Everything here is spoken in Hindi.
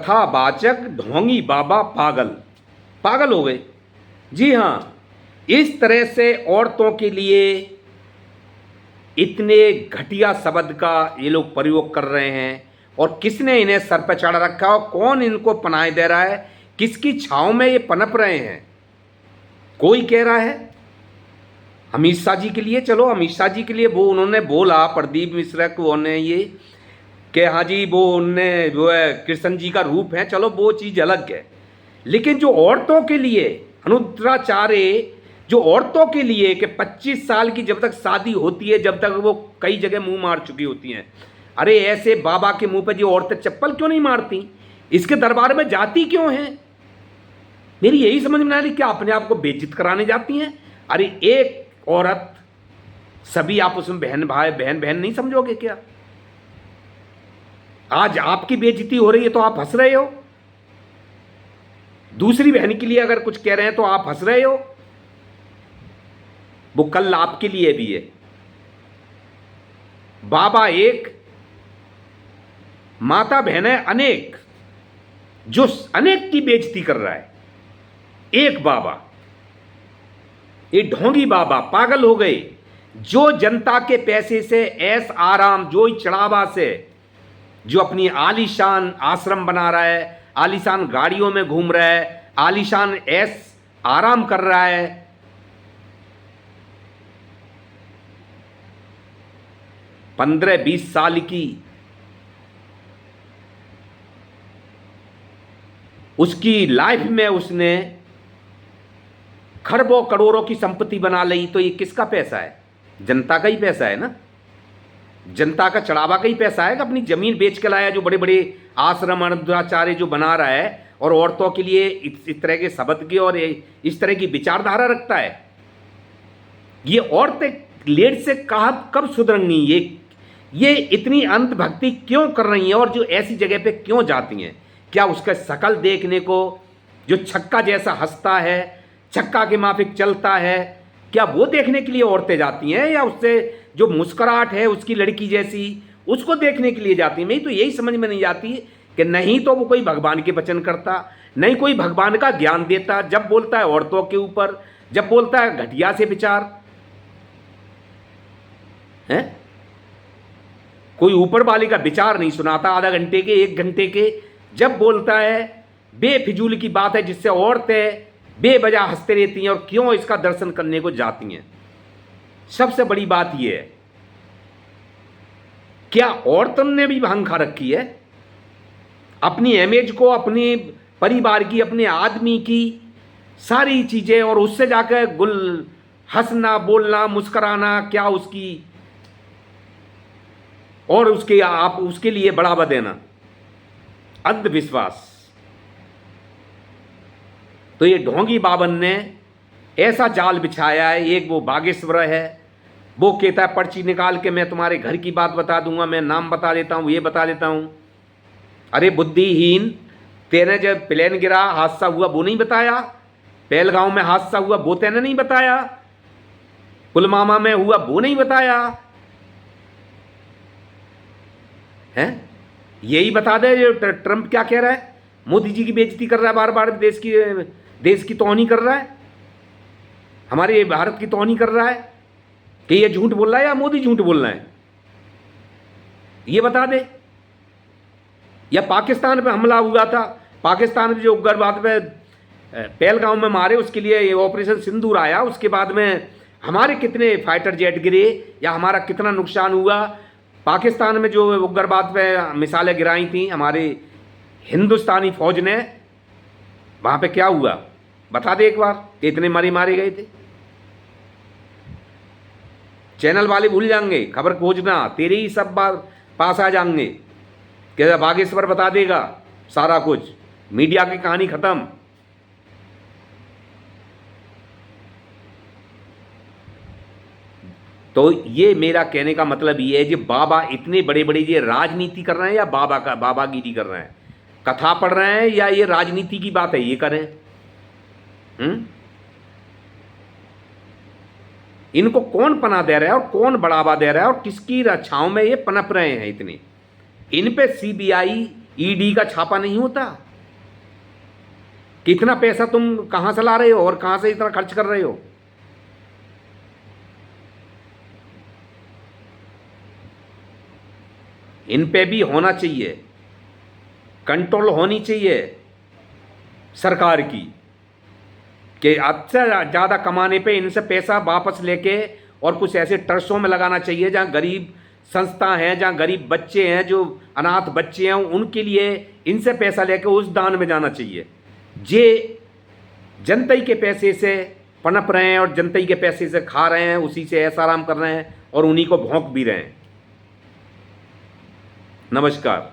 कथावाचक ढोंगी बाबा पागल पागल हो गए। जी हाँ, इस तरह से औरतों के लिए इतने घटिया शब्द का ये लोग प्रयोग कर रहे हैं, और किसने इन्हें सर पर चढ़ा रखा है और कौन इनको पनाह दे रहा है, किसकी छांव में ये पनप रहे हैं। कोई कह रहा है अमित शाह जी के लिए, चलो अमित शाह जी के लिए वो उन्होंने बोला, प्रदीप मिश्रा को ने ये कि हाँ जी वो उनने जो है कृष्ण जी का रूप है, चलो वो चीज़ अलग है। लेकिन जो औरतों के लिए अनुद्राचार्य, जो औरतों के लिए कि 25 साल की जब तक शादी होती है, जब तक वो कई जगह मुंह मार चुकी होती हैं, अरे ऐसे बाबा के मुंह पे जो औरतें चप्पल क्यों नहीं मारती, इसके दरबार में जाती क्यों हैं? मेरी यही समझ में आ रही, क्या अपने आप को बेइज्जत कराने जाती हैं? अरे एक औरत, सभी आप उसमें बहन भाई बहन बहन नहीं समझोगे क्या? आज आपकी बेइज्जती हो रही है तो आप हंस रहे हो, दूसरी बहन के लिए अगर कुछ कह रहे हैं तो आप हंस रहे हो, वो कल आपके लिए भी है। बाबा एक, माता बहनें अनेक, जो अनेक की बेइज्जती कर रहा है एक बाबा, ये ढोंगी बाबा पागल हो गए, जो जनता के पैसे से ऐश आराम, जो चढ़ावा से, जो अपनी आलीशान आश्रम बना रहा है, आलीशान गाड़ियों में घूम रहा है, आलीशान ऐश आराम कर रहा है, 15-20 साल की उसकी लाइफ में उसने खरबों करोड़ों की संपत्ति बना ली, तो ये किसका पैसा है? जनता का ही पैसा है ना, जनता का चढ़ावा का ही पैसा है कि अपनी जमीन बेच के लाया, जो बड़े बड़े आश्रम अनुद्राचार्य जो बना रहा है और औरतों के लिए इस तरह के शब्द की और इस तरह की विचारधारा रखता है। ये औरतें लेट से कहा कब सुधरेंगी? ये इतनी अंधभक्ति क्यों कर रही हैं और जो ऐसी जगह पे क्यों जाती हैं? क्या उसका शकल देखने को, जो छक्का जैसा हंसता है, छक्का के माफिक चलता है, क्या वो देखने के लिए औरतें जाती हैं, या उससे जो मुस्कुराहट है उसकी लड़की जैसी, उसको देखने के लिए जाती हैं? मैं तो यही समझ में नहीं आती कि नहीं तो वो कोई भगवान के वचन करता, नहीं कोई भगवान का ज्ञान देता, जब बोलता है औरतों के ऊपर, जब बोलता है घटिया से विचार है, कोई ऊपर वाले का विचार नहीं सुनाता आधा घंटे के, 1 घंटे के, जब बोलता है बेफिजूल की बात है जिससे औरतें बेवजह हंसते रहती हैं और क्यों इसका दर्शन करने को जाती हैं। सबसे बड़ी बात यह है, क्या औरतों ने भी भांग खा रखी है अपनी इमेज को, अपने परिवार की, अपने आदमी की सारी चीजें, और उससे जाकर गुल हंसना, बोलना, मुस्कुराना, क्या उसकी, और उसके आप उसके लिए बढ़ावा देना, अंधविश्वास। तो ये ढोंगी बाबन ने ऐसा जाल बिछाया है। एक वो बागेश्वर है, वो कहता है पर्ची निकाल के मैं तुम्हारे घर की बात बता दूंगा, मैं नाम बता देता हूं, ये बता देता हूं। अरे बुद्धिहीन, तेने जब प्लेन गिरा, हादसा हुआ, वो नहीं बताया? पहलगांव में हादसा हुआ, वो तेने नहीं बताया? पुलवामा में हुआ, वो नहीं बताया? है यही बता दे जो ट्रंप क्या कह रहा है, मोदी जी की बेइज्जती कर रहा है, बार बार देश की तौहीन कर रहा है, हमारे भारत की तौहीन कर रहा है, कि ये झूठ बोल रहा है या मोदी झूठ बोल रहा है, ये बता दे। या पाकिस्तान पे हमला हुआ था, पाकिस्तान में जो उग्रवाद पे पहलगांव में मारे, उसके लिए ये ऑपरेशन सिंदूर आया, उसके बाद में हमारे कितने फाइटर जेट गिरे या हमारा कितना नुकसान हुआ। पाकिस्तान में जो उग्रवाद पे मिसाइलें गिराई थी हमारे हिंदुस्तानी फौज ने, वहां पे क्या हुआ बता दे एक बार, कि इतने मारे गए थे। चैनल वाले भूल जाएंगे, खबर खोजना, तेरे ही सब बार पास आ जाएंगे कि बागेश्वर बता देगा सारा कुछ, मीडिया की कहानी खत्म। तो ये मेरा कहने का मतलब ये है, कि बाबा इतने बड़े बड़े ये राजनीति कर रहे हैं या बाबागिरी कर रहे हैं, कथा पढ़ रहे हैं या ये राजनीति की बात है ये करें? इनको कौन पनाह दे रहा है और कौन बढ़ावा दे रहा है और किसकी छांव में ये पनप रहे हैं इतने? इन पे सीबीआई ईडी का छापा नहीं होता? कितना पैसा तुम कहां से ला रहे हो और कहां से इतना खर्च कर रहे हो? इन पे भी होना चाहिए, कंट्रोल होनी चाहिए सरकार की, कि सबसे ज़्यादा कमाने पे इनसे पैसा वापस लेके और कुछ ऐसे ट्रस्टों में लगाना चाहिए जहाँ गरीब संस्था हैं, जहाँ गरीब बच्चे हैं, जो अनाथ बच्चे हैं, उनके लिए इनसे पैसा लेके उस दान में जाना चाहिए। जे जनता ही के पैसे से पनप रहे हैं और जनता ही के पैसे से खा रहे हैं, उसी से ऐसा आराम कर रहे हैं और उन्हीं को भौंक भी रहे हैं। नमस्कार।